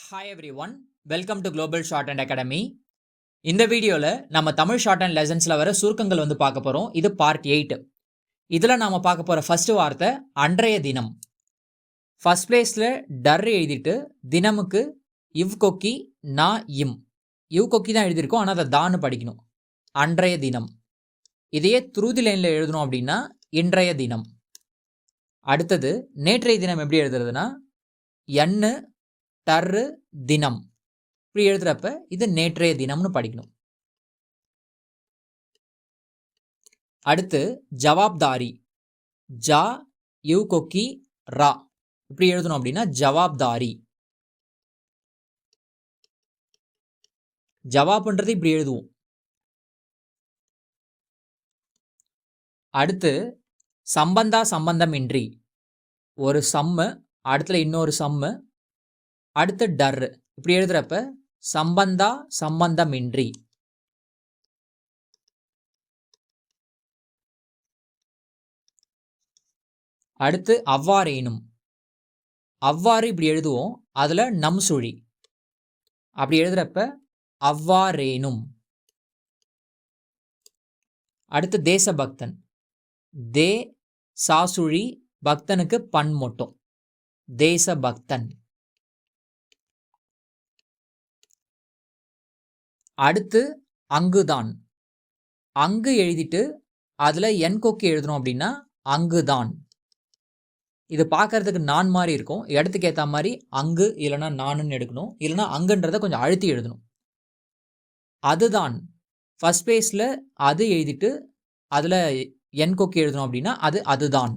Hi every one, welcome to global short and academy. இந்த வீடியோவில் நம்ம தமிழ் ஷார்ட் அண்ட் லெசன்ஸில் வர சுருக்கங்கள் பார்க்க போகிறோம். இது பார்ட் 8. இதில் நாம் பார்க்க போகிற ஃபஸ்ட்டு வார்த்தை அன்றைய தினம். ஃபஸ்ட் பிளேஸில் டர் எழுதிட்டு தினமுக்கு இவ் கொக்கி நா இம். இவ் கொக்கி தான் எழுதியிருக்கோம், ஆனால் அதை தான்னு படிக்கணும். அன்றைய தினம். இதையே துருதி லைனில் எழுதணும் அப்படின்னா இன்றைய தினம். அடுத்தது நேற்றைய தினம் எப்படி எழுதுறதுன்னா எண்ணு டர்ரு தினம். இப்படி எழுதுறப்ப இது நேற்றைய தினம்னு படிக்கணும். அடுத்து ஜவாப்தாரி. ஜா யூ கொக்கி ரா. இப்படி எழுதணும் அப்படின்னா ஜவாப்தாரி. ஜவாப்ன்றது இப்படி எழுதுவோம். அடுத்து சம்பந்தா சம்பந்தமின்றி. ஒரு சம்மு, அடுத்துல இன்னொரு சம்மு, அடுத்து டர். இப்படி எழுதுறப்ப சம்பந்தா சம்பந்தமின்றி. அடுத்து அவ்வாறேனும். அவ்வாறு இப்படி எழுதுவோம், அதுல நம் சுழி. அப்படி எழுதுறப்ப அவ்வாறேனும். அடுத்து தேசபக்தன். தே சாசுழி, பக்தனுக்கு பண் மொட்டும். தேசபக்தன். அடுத்து அங்குதான். அங்கு எழுதிட்டு அதுல என் கொக்கி எழுதணும் அப்படின்னா அங்குதான். இது பார்க்கறதுக்கு நான் மாதிரி இருக்கும், இடத்துக்கு ஏற்ற மாதிரி அங்கு இல்லைன்னா நானுன்னு எடுக்கணும், இல்லைன்னா அங்குன்றதை கொஞ்சம் அழுத்தி எழுதணும். அதுதான் ஃபர்ஸ்ட் பேஸில் அது எழுதிட்டு அதில் என் கொக்கி எழுதணும் அப்படின்னா அது அதுதான்.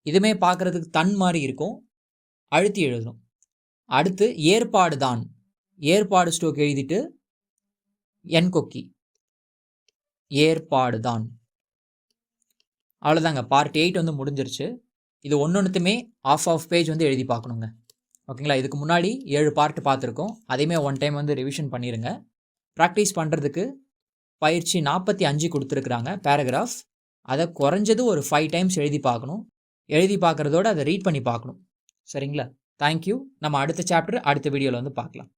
இதுமே பார்க்கறதுக்கு தன் மாதிரி இருக்கும், அழுத்தி எழுதணும். அடுத்து ஏற்பாடு தான். ஏற்பாடு ஸ்டோக் எழுதிட்டு என் கொக்கி. ஏற்பாடு தான். அவ்வளோதாங்க, பார்ட் 8 முடிஞ்சிருச்சு. இது ஒன்றுத்துமே ஆஃப் பேஜ் எழுதி பார்க்கணுங்க. ஓகேங்களா? இதுக்கு முன்னாடி 7 பார்ட் பார்த்துருக்கோம், அதையுமே ஒன் டைம் ரிவிஷன் பண்ணிடுங்க. ப்ராக்டிஸ் பண்ணுறதுக்கு பயிற்சி 45 கொடுத்துருக்குறாங்க பேராகிராஃப். அதை குறைஞ்சது ஒரு 5 டைம்ஸ் எழுதி பார்க்கணும். எழுதி பார்க்குறதோடு அதை ரீட் பண்ணி பார்க்கணும். சரிங்களா? தேங்க்யூ. நம்ம அடுத்த சாப்டர் அடுத்த வீடியோவில் பார்க்கலாம்.